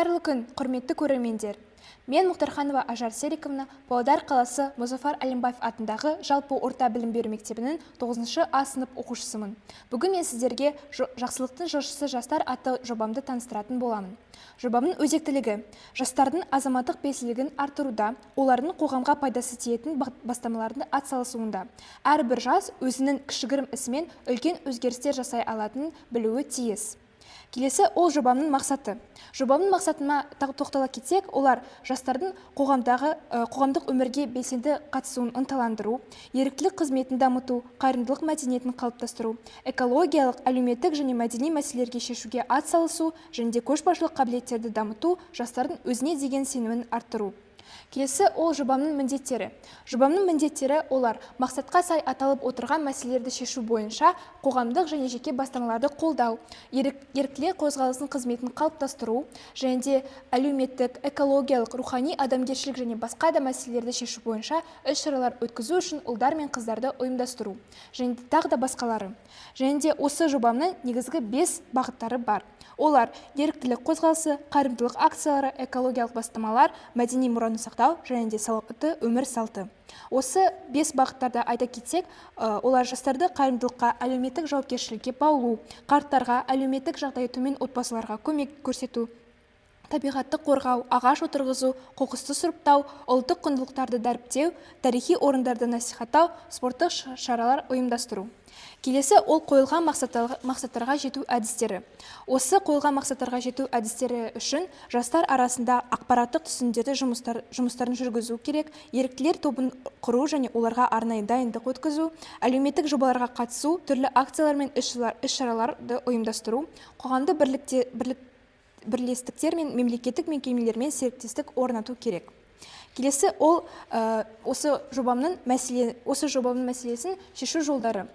Қайырлы күн, құрметті көрермендер. Мен Мұхтарханова Ажар Сериковна, Павлодар қаласы Мұзафар Әлімбаев атындағы жалпы орта білім беру мектебінің 9-шы А сынып оқушысымын. Бүгін мен сіздерге жақсылықтың жыршысы жастар атты жобамды таныстыратын боламын. Жобамның өзектілігі жастардың азаматтық белсенділігін арттыруда, олардың қоғамға пайдасы тиетін бастамалардың атсалысуында. Әрбір жас өзінің кішігірім ісімен үлкен өзгерістер жасай алатынын білуі тиіс. Келесі ол жобамның мақсаты. Жобамның мақсатына тоқтала кетсек, олар жастардың қоғамдық өмірге белсенді қатысуын ынталандыру, еріктілік қызметін дамыту, қайырымдылық мәдениетін қалыптастыру, экологиялық, әлеуметтік және мәдени мәселелерге шешуге атсалысу және көшбасшылық қабілеттерді дамыту, жастардың өзіне деген сенімін арттыру. Келесі ол жобамның міндеттері. Жобамның міндеттері олар мақсатқа сай аталып отырған мәселелерді шешу бойынша қоғамдық және жеке бастамаларды қолдау, еріктілер қозғалысының қызметін қалыптастыру, және де әлеуметтік, экологиялық, рухани адамгершілік және басқа да мәселелерді шешу бойынша іс-шаралар өткізу үшін ұлдар мен қыздарды ұйымдастыру, және тағы да басқалары. Және де осы жобамның негізгі 5 бағыттары бар. Олар еріктілік қозғалысы, қайырымдылық акциялары, экологиялық бастамалар, мәдени мұраны сақтау және де салауатты өмір салты. Осы 5 бағыттарда айта кетсек, олар жастарды қайырымдылыққа, әлеуметтік жауапкершілікке баулу, қарттарға, әлеуметтік жағдайы төмен отбасыларға көмек көрсету, табиғатты қорғау, ағаш отырғызу, қоқысты сұрыптау, ұлттық құндылықтарды дәріптеу, тарихи орындарды насихаттау, спорттық шаралар ұйымдастыру. Келесі ол қойылған мақсаттарға жету әдістері. Осы қойылған мақсаттарға жету әдістері үшін жастар арасында ақпараттық түсіндірді жұмыстарын жүргізу керек, еріктілер тобын құру және оларға арнайы дайындық өткізу, әлеуметтік жобаларға қатысу, түрлі акциялар мен іс-шараларды ұйымдастыру, қоғамды бірлестіктер мен мемлекеттік мекемелермен серіктестік орнату керек. Келесі ол осы жобамның мәселесін шешу жолдары.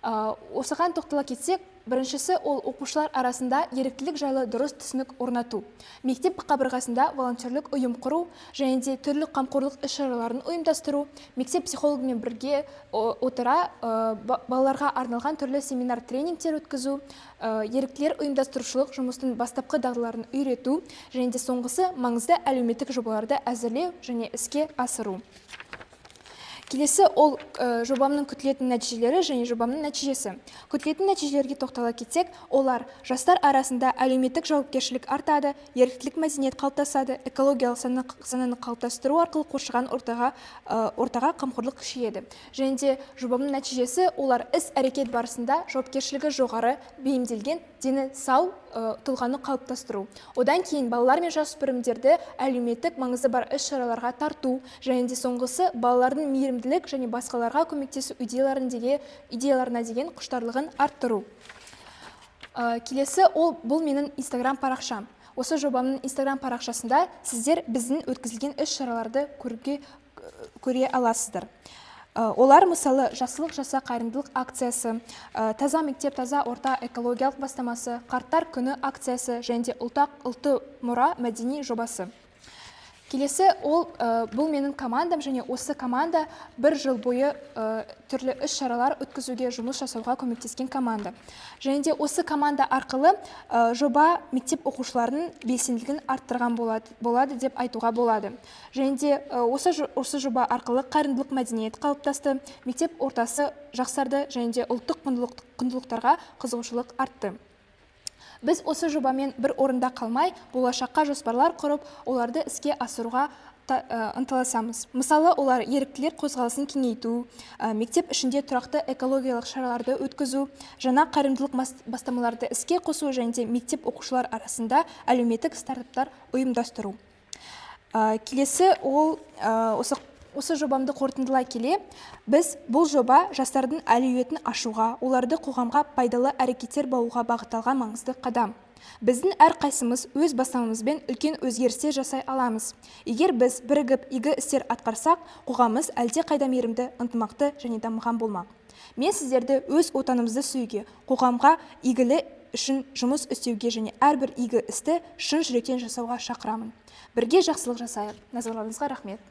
Осыған тоқтала кетсек, біріншісі ол оқушылар арасында еріктілік жайлы дұрыс түсінік орнату. Мектеп қабырғасында волонтерлік ұйым құру, және де түрлі қамқорлық іс-шараларын ұйымдастыру, мектеп психологымен бірге отыра балаларға арналған түрлі семинар тренингтер өткізу, еріктілер ұйымдастырушылық жұмыстың бастапқы дағдыларын үйрету, және де соңғысы маңызды әлеуметтік жобаларды әзірлеу және іске асыру. Келесі ол жобамның күтілетін нәтижелері және жобамның нәтижесі. Күтілетін нәтижелерге тоқтала кетсек, олар жастар арасында әлеуметтік жауапкершілік артады, еріктілік мәдениет қалыптасады, экологиялық сананы қалыптастыру арқылы қоршаған ортаға қамқорлық күшейеді. Және де жобамның нәтижесі олар іс-әрекет барысында жауапкершілігі жоғары, бейімделген, дені сау тұлғаны қалыптастыру. Одан кейін балалар мен жасөспірімдерді әлеуметтік маңызы бар іс-шараларға тарту, және де соңғысы балалардың мейірімділік және басқаларға көмектесу идеяларына деген құштарлығын арттыру. Келесі бұл менің Instagram парақшам. Осы жобамның Instagram парақшасында сіздер біздің өткізілген іс-шараларды көре аласыздар. Олар мысалы жақсылық жаса қайырымдылық акциясы, таза мектеп, таза орта экологиялық бастамасы, қарттар күні акциясы және де ұлты мұра мәдени жобасы. Келесі бұл менің командам, және осы команда бір жыл бойы түрлі іс-шаралар өткізуге жұмыс жасауға көмектескен команда. Және де осы команда арқылы жоба мектеп оқушыларының белсенділігін арттырған болады деп айтуға болады. Және де осы жоба арқылы қайырымдылық мәдениет қалыптасты, мектеп ортасы жақсарды және де ұлттық құндылықтарға қызығушылық артты. Біз осы жобамен бір орында қалмай, болашаққа жоспарлар құрып, оларды іске асыруға ынталасамыз. Мысалы, олар еріктілер қозғалысын кеңейту, мектеп ішінде тұрақты экологиялық шараларды өткізу, жаңа қайырымдылық бастамаларды іске қосу және де мектеп оқушылар арасында әлеуметтік стартаптар ұйымдастыру. Келесі осы жобамды қорытындылай келе, біз бұл жоба жастардың әлеуетін ашуға, оларды қоғамға пайдалы әрекеттер болуға бағытталған маңызды қадам. Біздің әрқайсымыз өз бастамамызбен үлкен өзгерістер жасай аламыз. Егер біз бірігіп игі істер атқарсақ, қоғамымыз әлде қайда мейірімді, ынтымақты және дамыған болмақ. Мен сіздерді өз отанымызды сүюге, қоғамға игілі үшін жұмыс істеуге және әрбір игі істі шын жүректен жасауға шақырамын. Бірге жақсылық жасайық. Назарларыңызға рахмет.